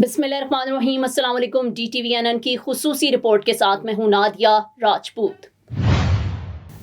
बिस्मिल्लाहिर्रहमानिर्रहीम। अस्सलाम वालेकुम। DTVNN की खुसूसी रिपोर्ट के साथ मैं हूं नादिया राजपूत।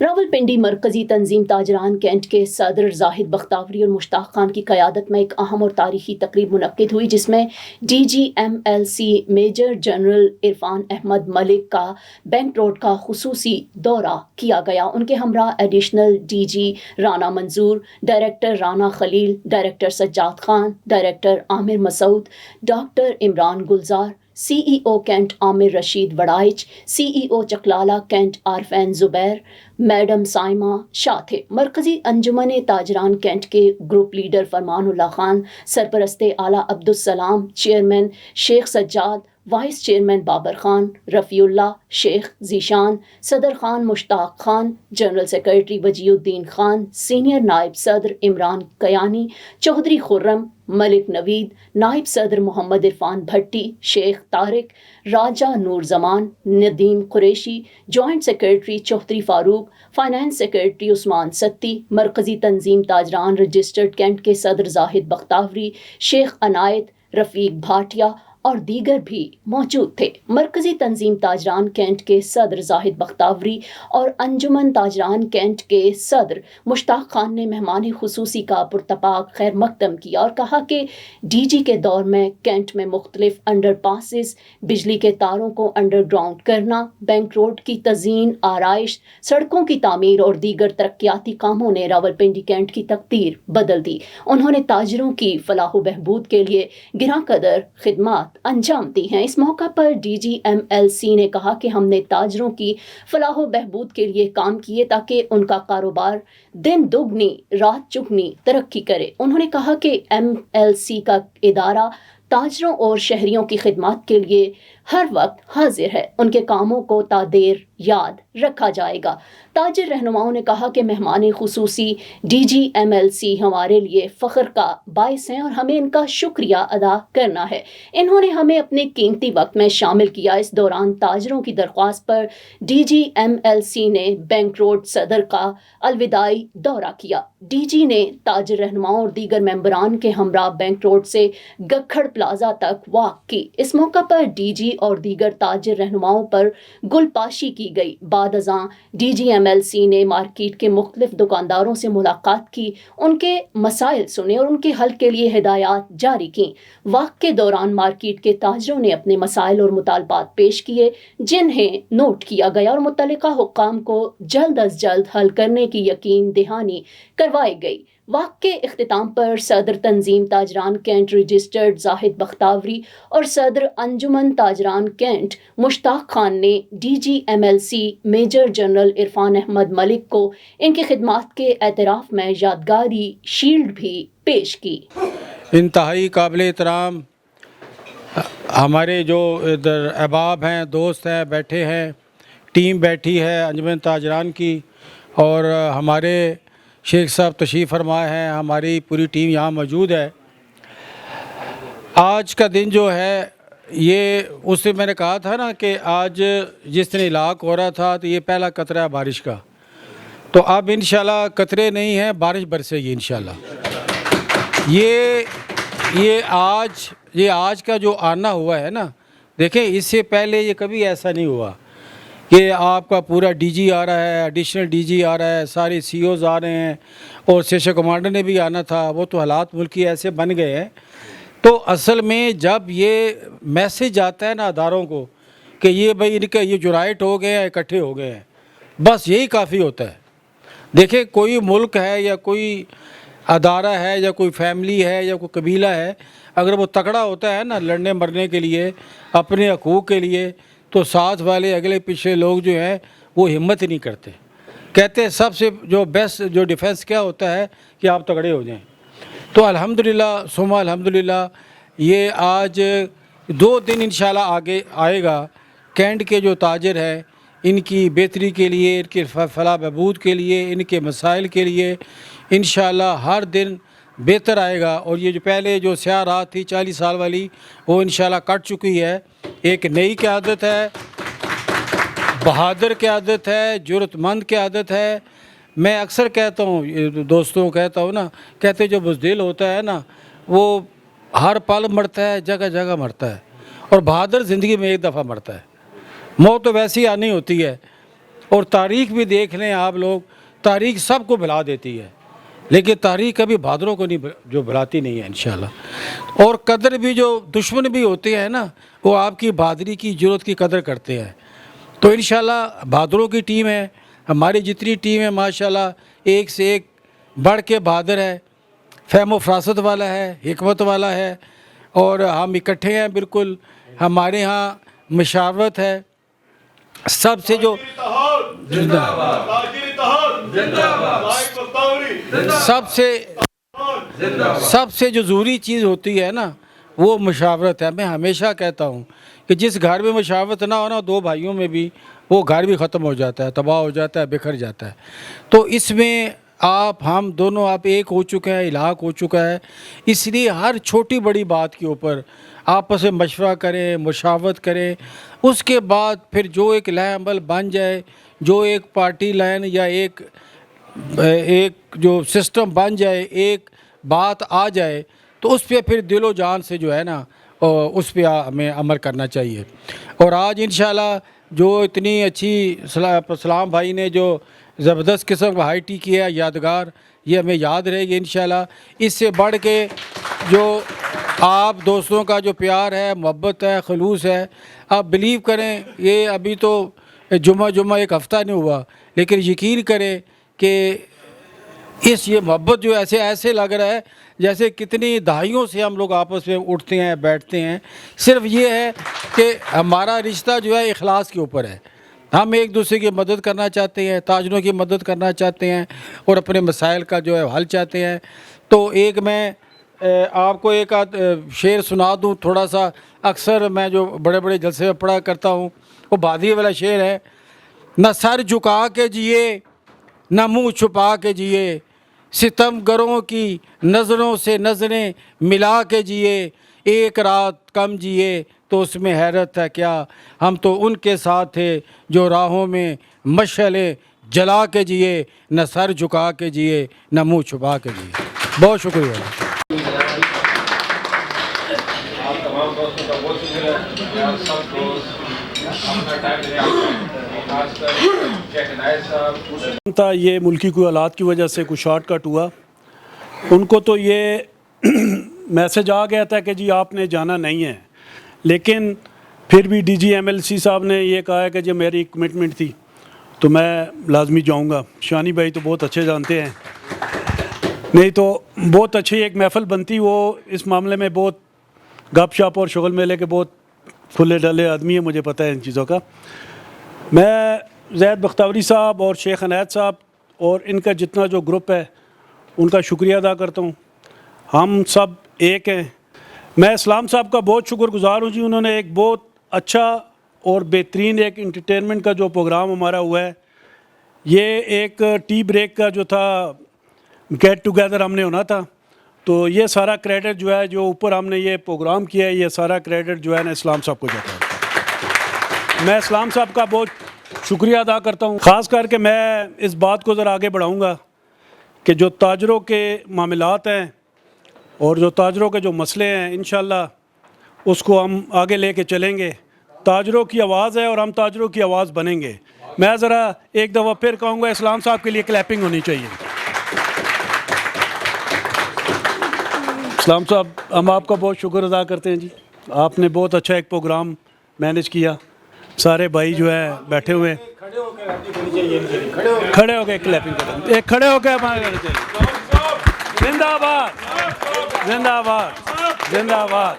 रावलपिंडी मरकजी तंजीम ताजरान कैंट के सदर जाहिद बख्तावरी और मुश्ताक खान की क़यादत में एक अहम और तारीखी तकरीब मुनक्किद हुई, जिसमें DGMLC major general Irfan Ahmed Malik का बैंक रोड का खुसूसी दौरा किया गया। उनके हमरा additional DG Rana Manzoor, director Rana Khalil, director Sajjad Khan, director Aamir Masood, doctor Imran Gulzar, CEO cantt Aamir Rashid Waraich, CEO Chaklala cantt Arfan Zubair, madam Saima Shah थे। मरकजी अंजुमन ताजरान कैंट के ग्रुप लीडर फरमानुल्लाह खान, सरपरस्ते आला Abdulsalam, chairman Sheikh Sajjad, vice chairman Babar Khan, Rafiullah, Sheikh Zeeshan, सदर Khan Mushtaq Khan, general secretary Wajiuddin Khan, senior नायब सदर इमरान कयानी, चौधरी खुर्रम, मलिक नवीद, नायब सदर Mohammad Irfan Bhatti, Sheikh Tariq, Raja Noor Zaman, Nadeem Qureshi, joint secretary Chaudhry Farooq, finance secretary Usman Satti, मरकजी तंजीम ताजरान रजिस्टर्ड कैंट के सदर जाहिद बख्तावरी, शेख अनायत, रफ़ीक भाटिया और दीगर भी मौजूद थे। मरकजी तंजीम ताजरान कैंट के सदर जाहिद बख्तावरी और अंजुमन ताजरान कैंट के सदर मुश्ताक खान ने मेहमान खुसूसी का पुरतपाक खैर मकदम किया और कहा कि DG के दौर में कैंट में मुख्तलिफ अंडर पासिस, बिजली के तारों को अंडरग्राउंड करना, बैंक रोड की तज़ीन, आराइश, सड़कों की तामीर और दीगर तरक्याती कामों ने रावलपिंडी कैंट की तकदीर बदल दी। उन्होंने ताजरों की फलाह बहबूद के लिए गिरा कदर खिदमत अंजाम दी हैं। इस मौका पर DGMLC ने कहा कि हमने ताजरों की फलाह बहबूद के लिए काम किए ताकि उनका कारोबार दिन दुगनी रात चुगनी तरक्की करे। उन्होंने कहा कि MLC का इदारा ताजरों और शहरियों की खिदमत के लिए हर वक्त हाजिर है। उनके कामों को तादेर याद रखा जाएगा। ताजिर रहनुमाओं ने कहा कि मेहमान खुसूसी DGMLC हमारे लिए फ़ख्र का बाइस हैं और हमें इनका शुक्रिया अदा करना है। इन्होंने हमें अपने कीमती वक्त में शामिल किया। इस दौरान ताजरों की दरख्वास्त पर DGMLC ने बैंक रोड सदर का अलविदाई दौरा किया। DG ने ताजिर रहनुमाओं और दीगर मेंबरान के हमरा बैंक रोड से गखड़ प्लाजा तक वॉक की। इस मौका पर DG और दीगर ताजिर रहनुमाओं पर गुलपाशी की गई। बाद अज़ां DGMLC ने मार्केट के मुख्तलिफ दुकानदारों से मुलाकात की, उनके मसाइल सुने और उनके हल के लिए हिदायत जारी की। वक्त के दौरान मार्केट के ताजरों ने अपने मसाइल और मुतालबात पेश किए, जिन्हें नोट किया गया और मुतल्लिका हुक्काम को जल्द अज जल्द हल करने की यकीन दहानी करवाई गई। वक्त के इख्तिताम पर सदर तंजीम ताजरान कैंट रजिस्टर्ड जाहिद बख्तावरी और सदर अंजुमन ताजरान कैंट मुश्ताक खान ने DGMLC major general Irfan Ahmed Malik को इनकी खिदमत के एतराफ़ में यादगारी शील्ड भी पेश की। इंतहाई काबिल एहतराम हमारे जो इधर अहबाब हैं, दोस्त हैं, बैठे हैं, टीम बैठी है अंजुमन ताजरान की, और हमारे शेख साहब तशरीफ़ फरमाए हैं, हमारी पूरी टीम यहाँ मौजूद है। आज का दिन जो है ये उससे मैंने कहा था ना कि आज जिस दिन इलाक हो रहा था तो ये पहला कतरा है बारिश का, तो अब इंशाल्लाह कतरे नहीं हैं, बारिश बरसेगी इंशाल्लाह। ये आज का जो आना हुआ है ना, देखें इससे पहले ये कभी ऐसा नहीं हुआ कि आपका पूरा DG आ रहा है, एडिशनल DG आ रहा है, सारे CEOs आ रहे हैं और सेक्शन कमांडर ने भी आना था। वो तो हालात मुल्की ऐसे बन गए हैं। तो असल में जब ये मैसेज आता है ना अदारों को कि ये भाई इनके ये जो राइट हो गए हैं, इकट्ठे हो गए हैं, बस यही काफ़ी होता है। देखें कोई मुल्क है या कोई अदारा है या कोई फैमिली है या कोई कबीला है, अगर वो तकड़ा होता है ना लड़ने मरने के लिए, अपने हकूक़ के लिए, तो साथ वाले अगले पिछले लोग जो हैं वो हिम्मत ही नहीं करते। कहते हैं सबसे जो बेस्ट जो डिफेंस क्या होता है कि आप तगड़े हो जाएं। तो अल्हम्दुलिल्लाह सुम्मा अल्हम्दुलिल्लाह ये आज 2 दिन इंशाल्लाह आगे आएगा। कैंट के जो ताजिर हैं इनकी बेहतरी के लिए, इनके फलाह बहबूद के लिए, इनके मसाइल के लिए इंशाल्लाह हर दिन बेहतर आएगा। और ये जो पहले जो स्याह रात थी 40 साल वाली, वो इंशाल्लाह कट चुकी है। एक नई क़यादत है, बहादुर क़यादत है, जुर्रतमंद क़यादत है। मैं अक्सर कहता हूँ दोस्तों को कहता हूँ ना, कहते जो बुज़दिल होता है ना वो हर पल मरता है, जगह जगह मरता है, और बहादुर ज़िंदगी में एक दफ़ा मरता है। मौत तो वैसी आनी होती है, और तारीख़ भी देख लें आप लोग, तारीख़ सबको भुला देती है, लेकिन तारीख़ कभी बहादुरों को नहीं जो भुलाती नहीं है इंशाल्लाह। और कदर भी जो दुश्मन भी होते हैं ना, वो आपकी बहादुरी की ज़रूरत की कदर करते हैं। तो इंशाल्लाह बहादुरों की टीम है, हमारी जितनी टीम है माशाल्लाह एक से एक बढ़ के बहादुर है, फ़हम फ़रासत वाला है, हिकमत वाला है, और हम इकट्ठे हैं बिल्कुल। हमारे यहाँ मशावरत है, सबसे जो सबसे जो ज़रूरी चीज़ होती है ना, वो मशावरत है। मैं हमेशा कहता हूँ कि जिस घर में मशावरत ना हो ना, दो भाइयों में भी, वो घर भी ख़त्म हो जाता है, तबाह हो जाता है, बिखर जाता है। तो इसमें हम दोनों आप एक हो चुके हैं, इलाक़ हो चुका है, इसलिए हर छोटी बड़ी बात के ऊपर आपस में मशवरा करें, मुशावरत करें, उसके बाद फिर जो एक लय अमल बन जाए, जो एक पार्टी लाइन या एक जो सिस्टम बन जाए, एक बात आ जाए, तो उस पर फिर दिलो जान से जो है ना, उस पर हमें अमल करना चाहिए। और आज इंशाल्लाह जो इतनी अच्छी सलाम भाई ने जो ज़बरदस्त किस्म का हाई टी किया है, यादगार, ये हमें याद रहेगी इंशाल्लाह। इससे बढ़ के जो आप दोस्तों का जो प्यार है, मोहब्बत है, खलूस है, आप बिलीव करें, ये अभी तो जुम्मा एक हफ़्ता नहीं हुआ, लेकिन यकीन करें कि ये मोहब्बत जो ऐसे लग रहा है जैसे कितनी दहाइयों से हम लोग आपस में उठते हैं, बैठते हैं। सिर्फ ये है कि हमारा रिश्ता जो है इखलास के ऊपर है। हम एक दूसरे की मदद करना चाहते हैं, ताजरों की मदद करना चाहते हैं, और अपने मसाइल का जो है हल चाहते हैं। तो एक मैं आपको एक आध शेर सुना दूं थोड़ा सा। अक्सर मैं जो बड़े बड़े जलसे में पढ़ा करता हूँ, वो बादी वाला शेर है। न सर झुका के जिए, न मुँह छुपा के जिए, सितमगरों की नज़रों से नज़रें मिला के जिए, एक रात कम जिए तो उसमें हैरत है क्या, हम तो उनके साथ थे जो राहों में मशअले जला के जिए, न सर झुका के जिए, न मुँह छुपा के जिए। बहुत शुक्रिया। आप तमाम दोस्तों का बहुत शुक्रिया। सब दोस्त अपना टाइम देने आते हैं, खासकर शेख इनायत साहब था। ये मुल्की कोई हालात की वजह से कुछ शॉर्टकट हुआ, उनको तो ये मैसेज आ गया था कि जी आपने जाना नहीं है, लेकिन फिर भी डीजी एमएलसी साहब ने ये कहा है कि जब मेरी कमिटमेंट थी तो मैं लाजमी जाऊंगा। शानी भाई तो बहुत अच्छे जानते हैं, नहीं तो बहुत अच्छी एक महफ़िल बनती। वो इस मामले में बहुत गप शप और शुगल मेले के बहुत फुले डले आदमी है, मुझे पता है इन चीज़ों का। मैं ज़ैद बख्तावरी साहब और शेख इनायत साहब और इनका जितना जो ग्रुप है उनका शुक्रिया अदा करता हूँ। हम सब एक हैं। मैं इस्लाम साहब का बहुत शुक्रगुज़ार हूँ जी, उन्होंने एक बहुत अच्छा और बेहतरीन एक इंटरटेनमेंट का जो प्रोग्राम हमारा हुआ है, ये एक टी ब्रेक का जो था गेट टुगेदर हमने होना था, तो ये सारा क्रेडिट जो है, जो ऊपर हमने ये प्रोग्राम किया है, ये सारा क्रेडिट जो है ना इस्लाम साहब को जाता है। मैं इस्लाम साहब का बहुत शुक्रिया अदा करता हूँ। ख़ास करके मैं इस बात को ज़रा आगे बढ़ाऊँगा कि जो ताजरों के मामलात हैं और जो ताजरों के जो मसले हैं, इंशाल्लाह उसको हम आगे लेके चलेंगे। ताजरों की आवाज़ है और हम ताजरों की आवाज़ बनेंगे। मैं ज़रा एक दफ़ा फिर कहूँगा, इस्लाम साहब के लिए क्लैपिंग होनी चाहिए। इस्लाम साहब, हम आपका बहुत शुक्र अदा करते हैं जी, आपने बहुत अच्छा एक प्रोग्राम मैनेज किया। सारे भाई जो है बैठे हुए, खड़े हो गए क्लैपिंग करें, एक खड़े हो गए हमारे करनी चाहिए। जिंदाबाद जिंदाबाद जिंदाबाद।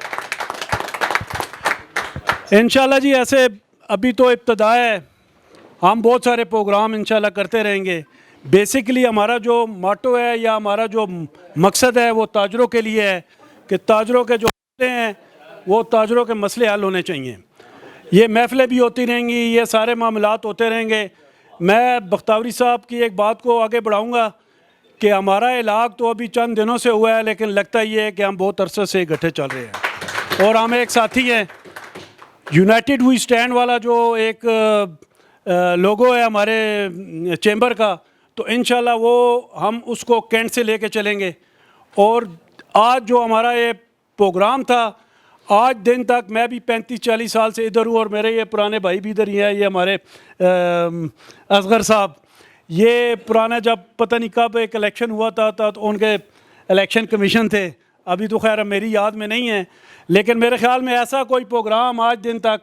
इंशाल्लाह जी, ऐसे अभी तो इब्तदा है, हम बहुत सारे प्रोग्राम इंशाल्लाह करते रहेंगे। बेसिकली हमारा जो मोटो है या हमारा जो मकसद है वो ताजरों के लिए है कि ताजरों के जो मसले हैं वो ताजरों के मसले हल होने चाहिए। ये महफ़िलें भी होती रहेंगी, ये सारे मामलात होते रहेंगे। मैं बख्तावरी साहब की एक बात को आगे बढ़ाऊँगा कि हमारा इलाक़ तो अभी चंद दिनों से हुआ है, लेकिन लगता ये है कि हम बहुत अरसे से इकट्ठे चल रहे हैं और हम एक साथी हैं। यूनाइटेड वी स्टैंड वाला जो एक लोगो है हमारे चैम्बर का, तो इंशाल्लाह वो हम उसको कैंट से लेके चलेंगे। और आज जो हमारा ये प्रोग्राम था, आज दिन तक मैं भी 35-40 साल से इधर हूँ और मेरे ये पुराने भाई भी इधर ही हैं, ये हमारे असगर साहब, ये पुराना जब पता नहीं कब एक इलेक्शन हुआ था तो उनके इलेक्शन कमीशन थे, अभी तो खैर मेरी याद में नहीं है, लेकिन मेरे ख्याल में ऐसा कोई प्रोग्राम आज दिन तक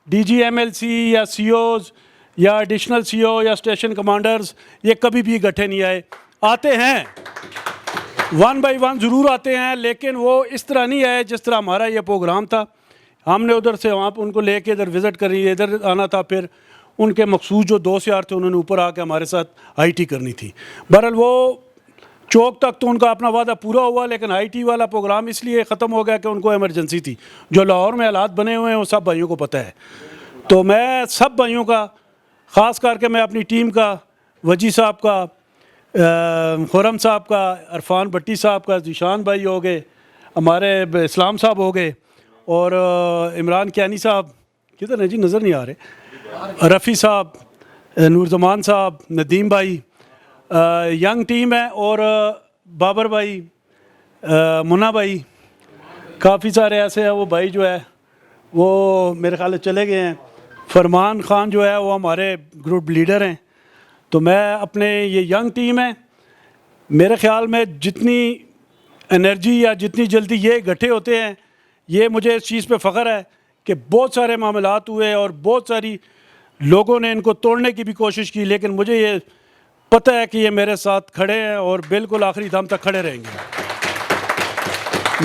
DG-MLC या COs या एडिशनल CO या स्टेशन कमांडर्स ये कभी भी इकट्ठे नहीं आए। आते हैं 1 by 1 ज़रूर आते हैं, लेकिन वो इस तरह नहीं आए जिस तरह हमारा ये प्रोग्राम था। हमने उधर से वहाँ पर उनको लेके इधर विज़िट करनी, इधर आना था, फिर उनके मखसूस जो दोस्त यार थे उन्होंने ऊपर आके हमारे साथ IT करनी थी। बहरहाल वो चौक तक तो उनका अपना वादा पूरा हुआ, लेकिन IT वाला प्रोग्राम इसलिए ख़त्म हो गया कि उनको इमरजेंसी थी। जो लाहौर में हालात बने हुए हैं वो सब भाइयों को पता है। तो मैं सब भाइयों का, ख़ास करके मैं अपनी टीम का, वजी साहब का, खुरम साहब का, अरफान भट्टी साहब का, जीशान भाई हो गए, हमारे इस्लाम साहब हो गए, और इमरान कियानी साहब किधर है जी, नज़र नहीं आ रहे, रफ़ी साहब, नूरजमान साहब, नदीम भाई, यंग टीम है, और बाबर भाई, मुन्ना भाई, काफ़ी सारे ऐसे हैं। वो भाई जो है वो मेरे ख्याल से चले गए हैं। फरमान ख़ान जो है वो हमारे ग्रुप लीडर हैं। तो मैं अपने ये यंग टीम है, मेरे ख़्याल में जितनी एनर्जी या जितनी जल्दी ये इकट्ठे होते हैं, ये मुझे इस चीज़ पे फ़ख्र है कि बहुत सारे मामलात हुए और बहुत सारी लोगों ने इनको तोड़ने की भी कोशिश की, लेकिन मुझे ये पता है कि ये मेरे साथ खड़े हैं और बिल्कुल आखिरी दम तक खड़े रहेंगे।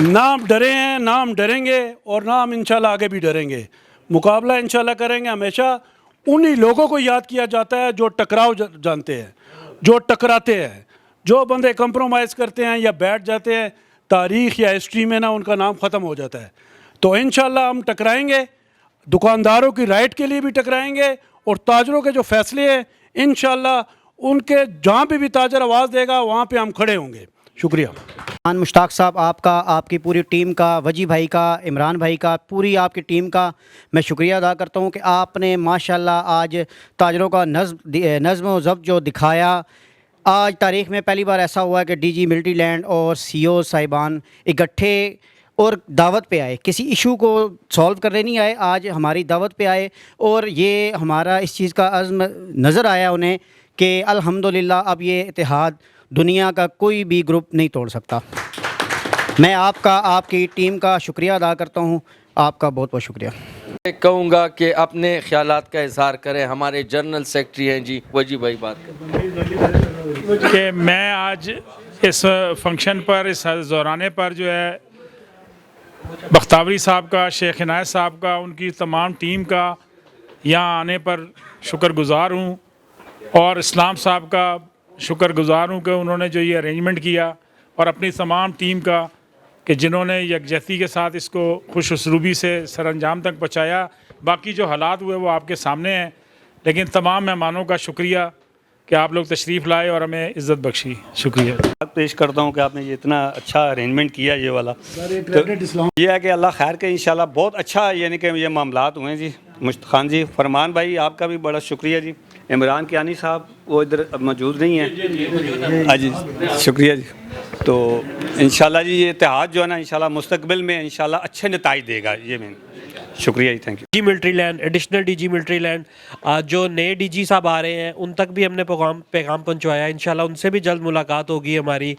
ना हम डरे हैं, ना हम डरेंगे, और ना हम इंशाल्लाह आगे भी डरेंगे। मुकाबला इंशाल्लाह करेंगे। हमेशा उन्हीं लोगों को याद किया जाता है जो टकराव जानते हैं, जो टकराते हैं। जो बंदे कंप्रोमाइज़ करते हैं या बैठ जाते हैं, तारीख़ या हिस्ट्री में ना उनका नाम ख़त्म हो जाता है। तो इंशाल्लाह हम टकराएंगे, दुकानदारों की राइट के लिए भी टकराएंगे, और ताजरों के जो फ़ैसले हैं इंशाल्लाह उनके जहाँ पे भी ताजर आवाज़ देगा वहाँ पे हम खड़े होंगे। शुक्रिया। मुश्ताक साहब, आपका, आपकी पूरी टीम का, वजी भाई का, इमरान भाई का, पूरी आपकी टीम का मैं शुक्रिया अदा करता हूँ कि आपने माशाल्लाह आज ताजरों का नज़्म व ज़ब्त जो दिखाया। आज तारीख़ में पहली बार ऐसा हुआ है कि DG मिलिट्री लैंड और CO साहिबान इकट्ठे और दावत पे आए, किसी इशू को सॉल्व करने नहीं आए, आज हमारी दावत पे आए, और ये हमारा इस चीज़ का अज़्म नज़र आया उन्हें कि अल्हम्दुलिल्लाह अब ये इत्तेहाद दुनिया का कोई भी ग्रुप नहीं तोड़ सकता। मैं आपका, आपकी टीम का शुक्रिया अदा करता हूँ। आपका बहुत बहुत शुक्रिया। मैं कहूँगा कि अपने ख्यालात का इज़हार करें। हमारे जनरल सेक्रेटरी हैं जी, वजी भाई बात करें। कि मैं आज इस फंक्शन पर, इस दौराने पर जो है बख्तावरी साहब का, शेख इनायत साहब का, उनकी तमाम टीम का यहाँ आने पर शुक्रगुज़ार हूँ, और इस्लाम साहब का शुक्रगुज़ार हूँ कि उन्होंने जो ये अरेंजमेंट किया, और अपनी तमाम टीम का कि जिन्होंने यकजहती के साथ इसको खुश उसलूबी से सरअंजाम तक पहुँचाया। बाकी जो हालात हुए वो आपके सामने हैं, लेकिन तमाम मेहमानों का शुक्रिया कि आप लोग तशरीफ़ लाए और हमें इज़्ज़त बख्शी। शुक्रिया पेश करता हूँ कि आपने ये इतना अच्छा अरेंजमेंट किया ये वाला। तो ये है कि अल्लाह खैर के इंशाल्लाह बहुत अच्छा यानी कि ये मामलात हुए जी। मुश्ताक खान जी, फरमान भाई आपका भी बड़ा शुक्रिया जी। इमरान कियानी साहब वो इधर मौजूद नहीं है, हाँ जी, शुक्रिया जी। तो इंशाल्लाह जी ये इत्तेहाद जो है ना इंशाल्लाह मुस्तकबिल में इंशाल्लाह अच्छे नताइज देगा। ये मैं शुक्रिया जी, thank you. DG military land, additional DG military land, जो नए DG साहब आ रहे हैं उन तक भी हमने पैगाम पहुँचवाया। इंशाल्लाह उनसे भी जल्द मुलाकात होगी हमारी,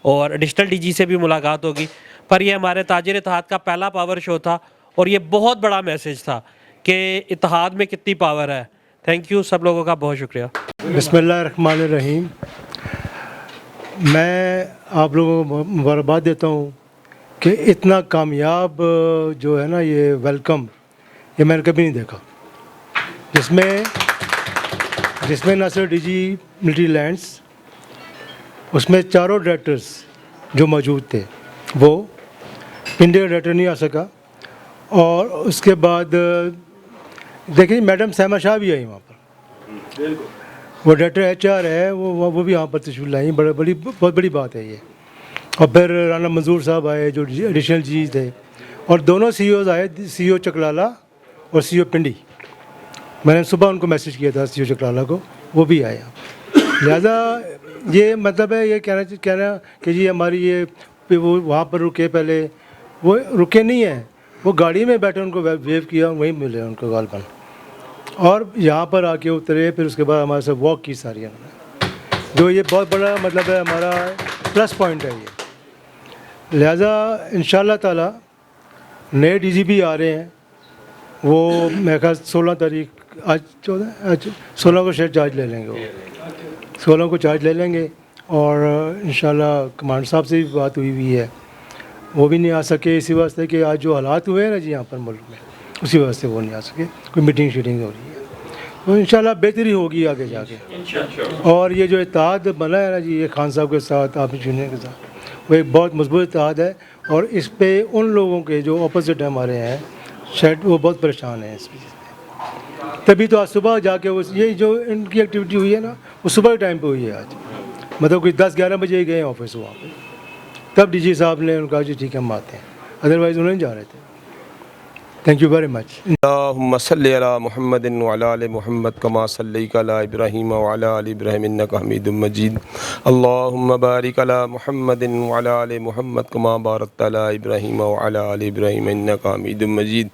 और एडिशनल DG से भी मुलाकात होगी। पर ये हमारे ताजिर इत्तेहाद का पहला पावर शो था, और ये बहुत बड़ा मैसेज था कि इत्तेहाद में कितनी पावर है। थैंक यू, सब लोगों का बहुत शुक्रिया। बिस्मिल्लाहिर्रहमानिर्रहीम। मैं आप लोगों को मुबारकबाद देता हूँ कि इतना कामयाब जो है ना ये वेलकम, ये मैंने कभी नहीं देखा, जिसमें न सिर्फ DG मिलिट्री लैंड्स, उसमें चारों डायरेक्टर्स जो मौजूद थे, वो इंडिया डायरेक्टर नहीं आ सका, और उसके बाद देखिए मैडम सहमा शाह भी आई वहाँ पर, वो डायरेक्टर HR है, वो भी यहाँ पर तशरीफ लाई, बहुत बड़ी बात है ये। और फिर राना मंजूर साहब आए जो एडिशनल DG थे, और दोनों CEOs आए, CO चकलाला और CO पिंडी। मैंने सुबह उनको मैसेज किया था CO चकलाला को, वो भी आए। लिहाजा ये मतलब है ये कहना कि जी हमारी ये वो वहाँ पर रुके पहले, وہ رکے نہیں ہیں, وہ گاڑی میں بیٹھے ان کو ویو کیا, وہیں ملے ان کو غالباً, اور یہاں پر آ کے اترے, پھر اس کے بعد ہمارے ساتھ واک کی ساری انہوں نے, جو یہ بہت بڑا مطلب ہے ہمارا پلس پوائنٹ ہے یہ. لہٰذا انشاءاللہ تعالی نئے ڈی جی پی آ رہے ہیں, وہ میرے خیال 16 تاریخ, آج 16 کو شاید چارج لے لیں گے, وہ 16 کو چارج لے لیں گے, اور انشاءاللہ کمانڈر صاحب سے بھی بات ہوئی ہے, وہ بھی نہیں آ سکے اسی واسطے کہ آج جو حالات ہوئے ہیں نا جی یہاں پر ملک میں, اسی واسطے وہ نہیں آ سکے, کوئی میٹنگ شیٹنگ ہو رہی ہے, تو انشاءاللہ بہتری ہوگی آگے جا کے. اور یہ جو اتحاد بنا ہے نا جی, یہ خان صاحب کے ساتھ, آپ یونین کے ساتھ, وہ ایک بہت مضبوط اتحاد ہے, اور اس پہ ان لوگوں کے جو اپوزٹ ہمارے ہیں شاید وہ بہت پریشان ہیں اس وجہ سے. تبھی تو آج صبح جا کے یہ جو ان کی ایکٹیویٹی ہوئی ہے نا, وہ صبح کے ٹائم پہ ہوئی ہے آج, مطلب کوئی 10-11 بجے گئے ہیں آفس وہاں پہ, تب ڈی جی صاحب نے ان کا جی ٹھیک ہے ہم آتے ہیں, ادروائز انہوں نے جا رہے تھے. Thank you very much. اللہم صلی علی محمد وعلی آل محمد کما صلیت علی ابراہیم وعلی آل ابراہیم انک حمید مجید. اللہم بارک علی محمد وعلی آل محمد کما بارکت علی ابراہیم وعلی آل ابراہیم انک حمید مجید.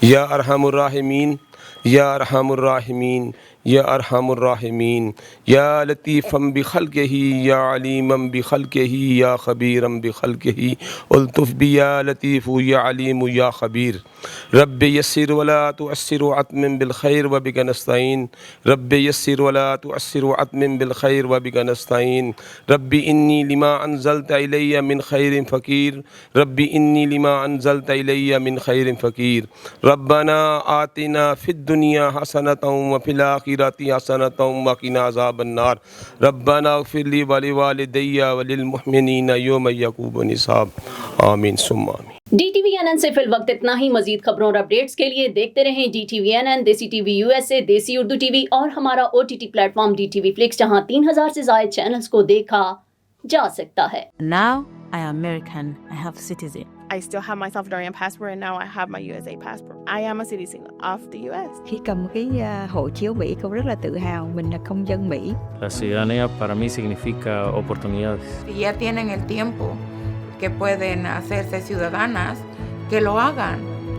یا ارحم الراحمین, یا ارحم الراحمین, یا ارحم الراحمین, یا لطیفا بخلقہ, یا علیما بخلقہ, یا خبیرا بخلقہ, الطف بی یا لطیف یا علیم یا خبیر. رب یسر ولا تعسر واتمم بالخیر وبک نستعین. رب یسر ولا تعسر واتمم بالخیر وبک نستعین. رب انی لما انزلت الی من خیر فقیر. رب انی لما انزلت الی من خیر فقیر. ربنا آتنا فی الدنیا حسنۃ وفی الآخرۃ حسنۃ وقنا عذاب النار. ربنا اغفر لی ولوالدی وللمؤمنین یوم یقوم الحساب. آمین ثم آمین. DTVNN سے فی الوقت اتنا ہی. مزید خبروں اور اپڈیٹس کے لیے دیکھتے رہیں DTVNN, دیسی ٹی وی USA, دیسی اردو ٹی وی, اور ہمارا OTT plate form DTV Flix, جہاں 3000 سے زائد چینلز کو دیکھا جا سکتا ہے. Now I am American. I have citizen. I still have my Salvadorian passport and now I have my USA passport. I am a citizen of the US. Khi cầm cái hộ chiếu Mỹ, con rất là tự hào mình là công dân Mỹ. La ciudadanía para mí significa oportunidades. Si ya tienen el tiempo que pueden hacerse ciudadanas, que lo hagan.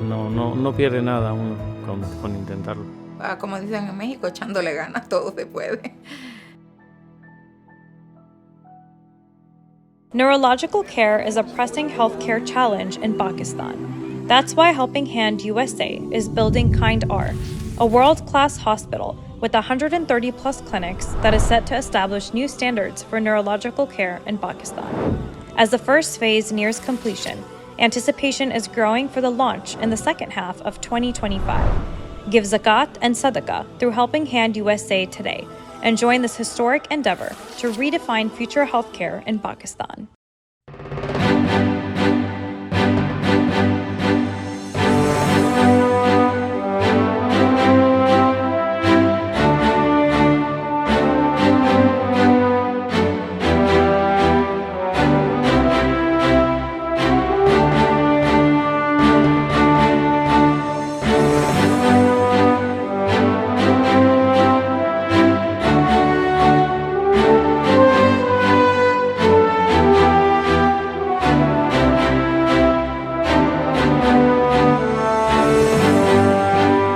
No pierde nada uno con intentarlo. Como dicen en México, echándole ganas todo se puede. Neurological care is a pressing healthcare challenge in Pakistan. That's why Helping Hand USA is building Kind R, a world-class hospital with 130 plus clinics that is set to establish new standards for neurological care in Pakistan. As the first phase nears completion, anticipation is growing for the launch in the second half of 2025. Give zakat and sadaqah through Helping Hand USA today and join this historic endeavor to redefine future healthcare in Pakistan.